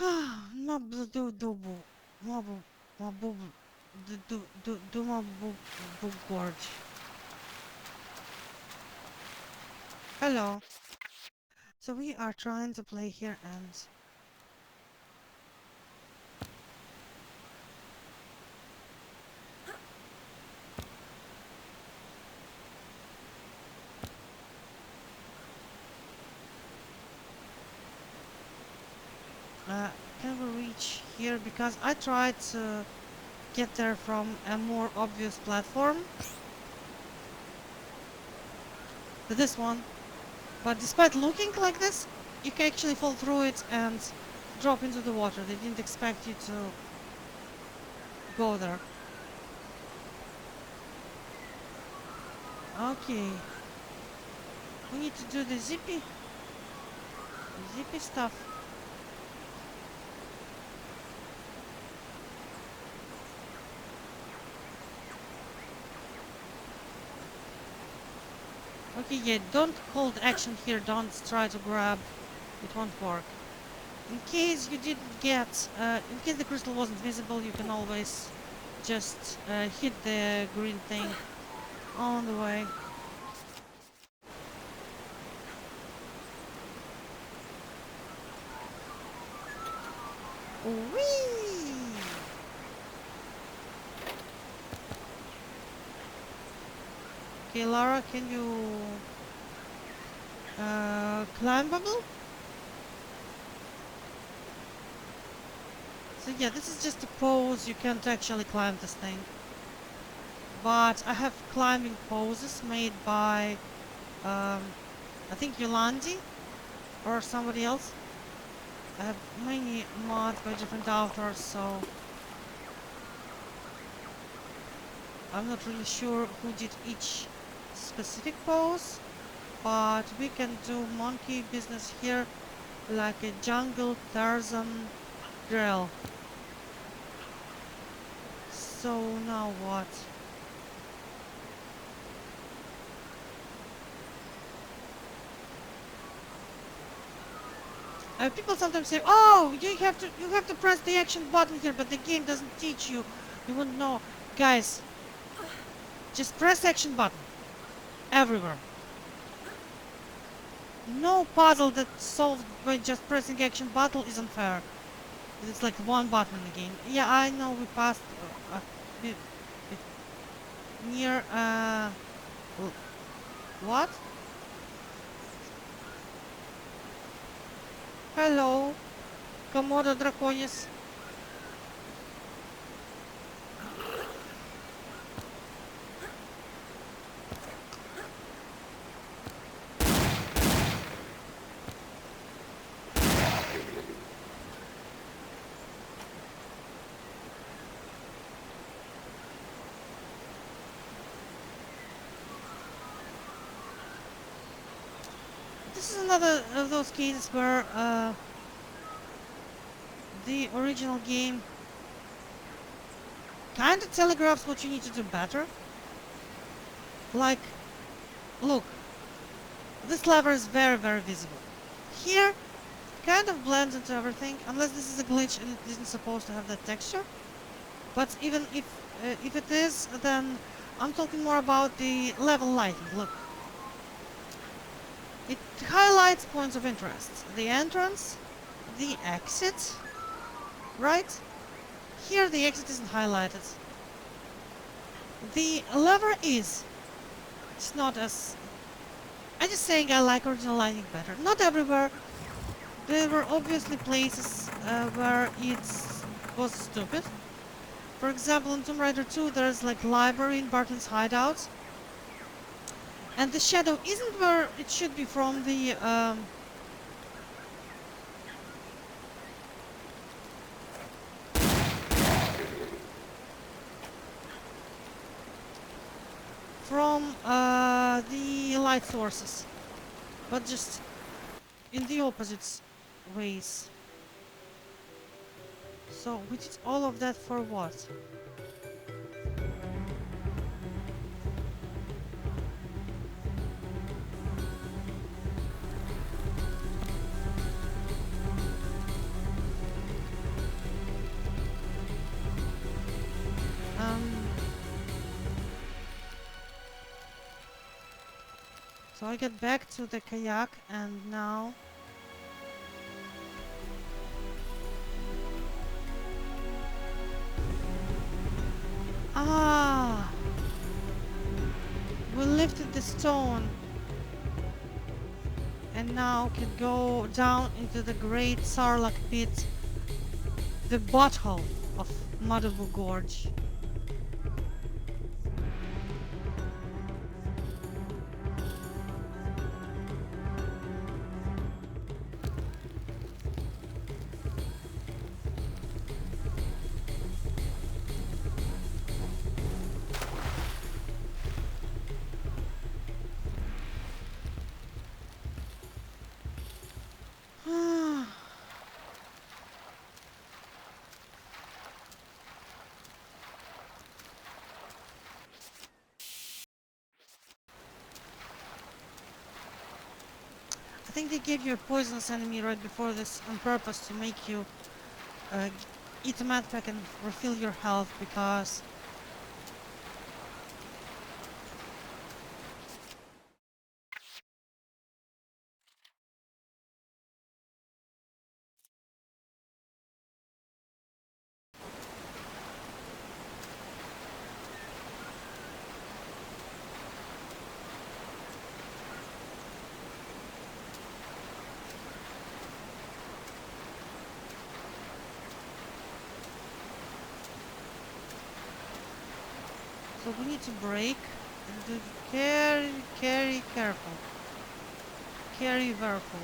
Madubu, Mabu, Mabubu, Mabubu Gorge. Hello. So we are trying to play here and can we reach here because I tried to get there from a more obvious platform to this one, but despite looking like this, you can actually fall through it and drop into the water. They didn't expect you to go there. Okay, we need to do the zippy stuff. Okay, yeah, don't hold action here, don't try to grab, it won't work. In case you didn't get, in case the crystal wasn't visible, you can always just hit the green thing on the way. Whee! Okay, Lara, can you climb bubble? So yeah, this is just a pose, you can't actually climb this thing. But I have climbing poses made by, I think Yolandi or somebody else. I have many mods by different authors, so I'm not really sure who did each specific pose, but we can do monkey business here like a jungle Tarzan drill. So now what? People sometimes say, "Oh, you have to press the action button here," but the game doesn't teach you. You wouldn't know, guys. Just press action button everywhere. No puzzle that's solved by just pressing action button is unfair. It's like one button in the game. Yeah, I know we passed a bit near. What? Hello, Komodo Draconis. This is another of those cases where the original game kind of telegraphs what you need to do better. Like, look, this lever is very, very visible. Here, kind of blends into everything, unless this is a glitch and it isn't supposed to have that texture. But even if it is, then I'm talking more about the level lighting. Look, it highlights points of interest. The entrance, the exit, right? Here the exit isn't highlighted. The lever is. It's not as... I'm just saying I like original lighting better. Not everywhere. There were obviously places where it was stupid. For example, in Tomb Raider 2 there's like library in Barton's hideout. And the shadow isn't where it should be from the the light sources, but just in the opposite ways. So we did all of that for what? So I get back to the kayak and now... Ah! We lifted the stone and now can go down into the great Sarlacc pit, the butthole of Madubu Gorge. I think they gave you a poisonous enemy right before this on purpose to make you uh, eat a med pack and refill your health because... So we need to break and do carry careful. Carry careful.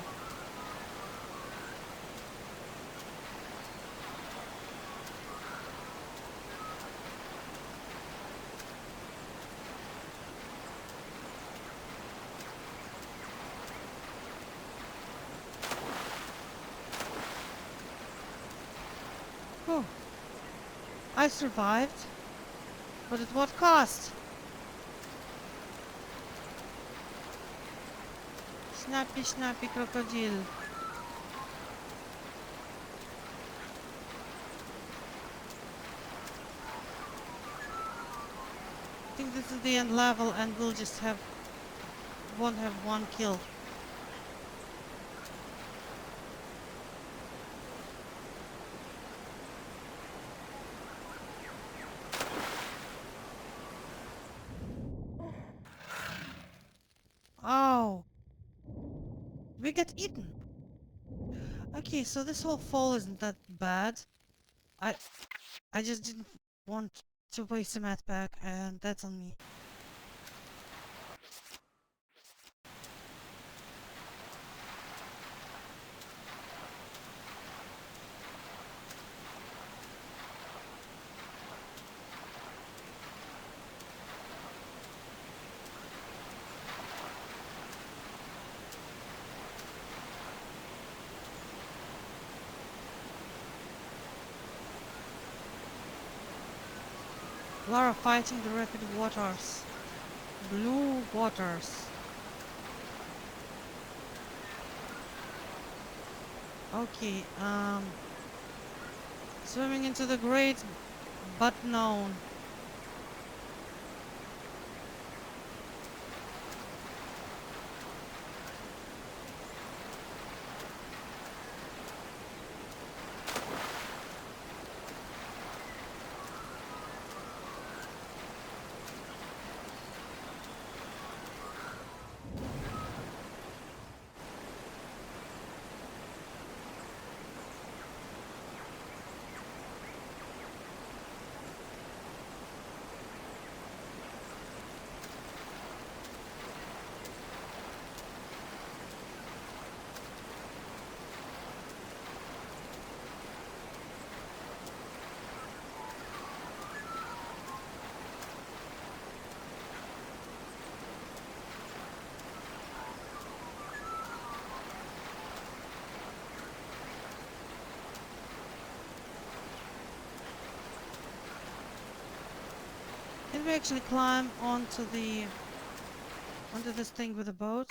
Whew. I survived, but at what cost? Snappy, snappy crocodile. I think this is the end level and we'll just won't have one kill. Oh, we get eaten. Okay, so this whole fall isn't that bad. I I just didn't want to waste a med pack and that's on me. Lara fighting the rapid waters. Blue waters. Okay, swimming into the great but known. Can we actually climb onto this thing with a boat?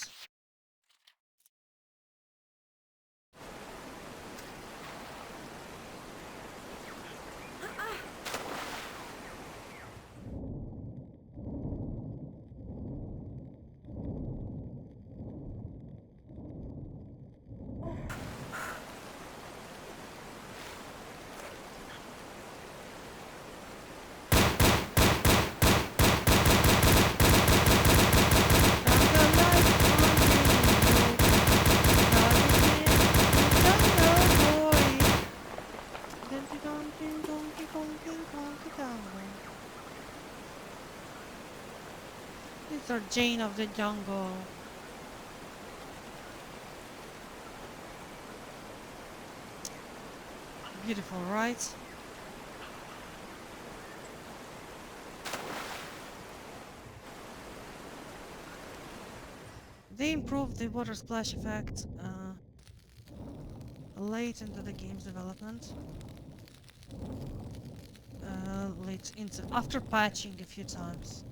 Sister Jane of the jungle. Beautiful, right? They improved the water splash effect late into the game's development. Late into after patching a few times.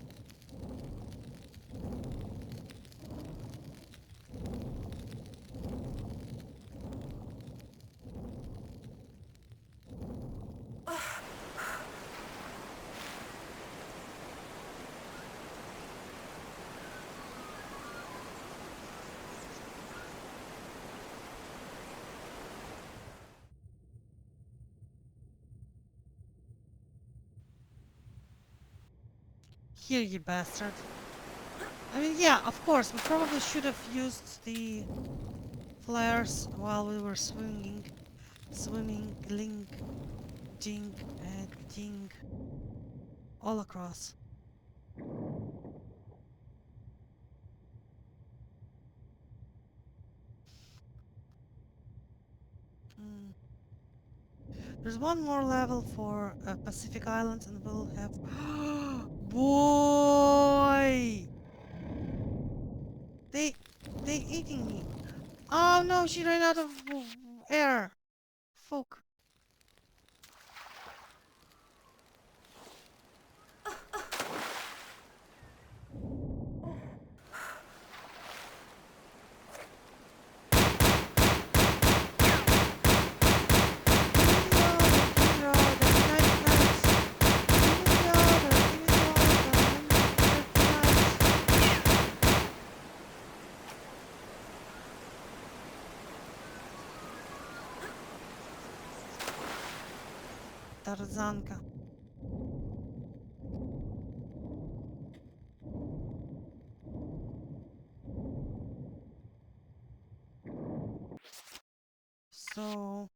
Here, you bastard. I mean, yeah, of course, we probably should have used the flares while we were swimming, link, ding, and ding, all across. Mm. There's one more level for Pacific Islands, and we'll have. Boy! They, they eating me. Oh no, she ran out of air. Fuck. Tarzanka. So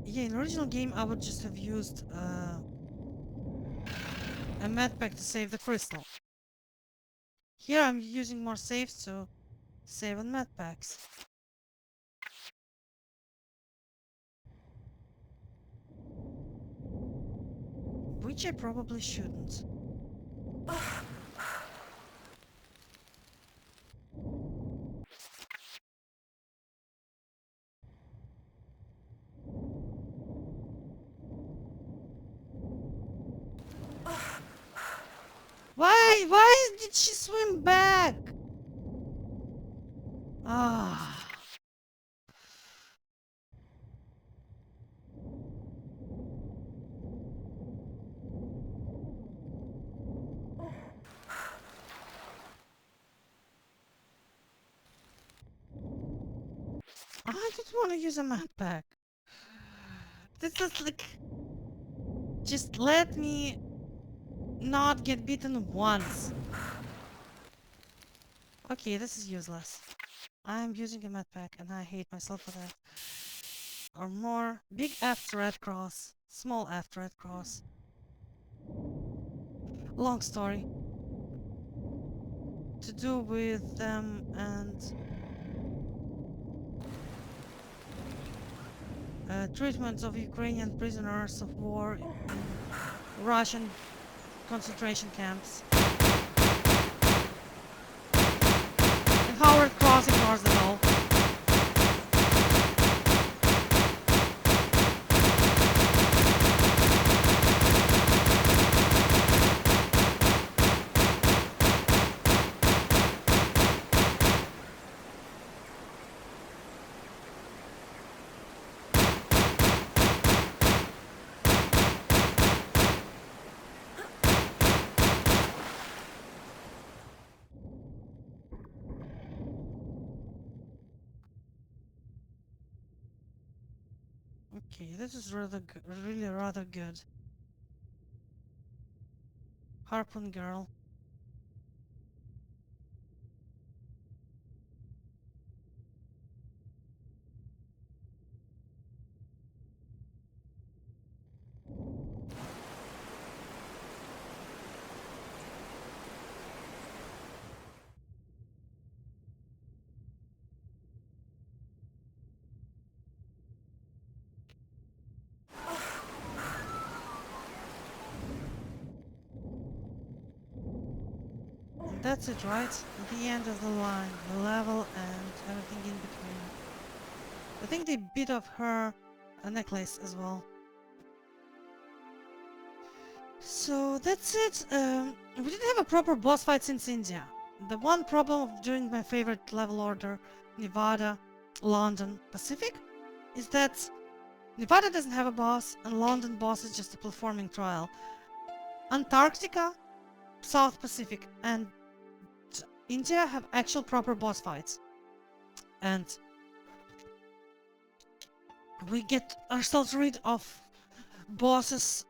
yeah, in the original game I would just have used a med pack to save the crystal. Here I'm using more saves to save on med packs. Which I probably shouldn't. Why did she swim back? Ah. I just want to use a med pack. This is like... Just let me not get beaten once. Okay, this is useless. I'm using a med pack and I hate myself for that. Or more. Big F red cross. Small F red cross. Long story. To do with them and treatment of Ukrainian prisoners of war in Russian concentration camps. And Howard Cross ignores them all. Okay, this is really rather good. Harpoon girl. That's it, right? The end of the line, the level, and everything in between. I think they bit off her a necklace as well. So that's it. We didn't have a proper boss fight since India. The one problem of doing my favorite level order, Nevada, London, Pacific, is that Nevada doesn't have a boss and London boss is just a platforming trial. Antarctica, South Pacific, and India have actual proper boss fights. And we get ourselves rid of bosses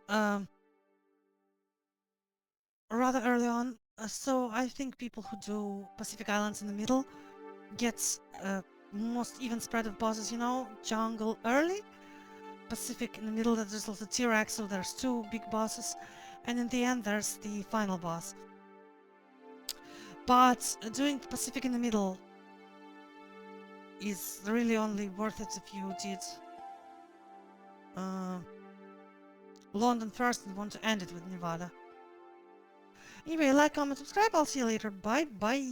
rather early on. So I think people who do Pacific Islands in the middle gets most even spread of bosses, you know, jungle early, Pacific in the middle, there's also T-Rex, so there's two big bosses, and in the end there's the final boss. But doing Pacific in the middle is really only worth it if you did uh, London first and want to end it with Nevada. Anyway, like, comment, subscribe, I'll see you later, bye bye!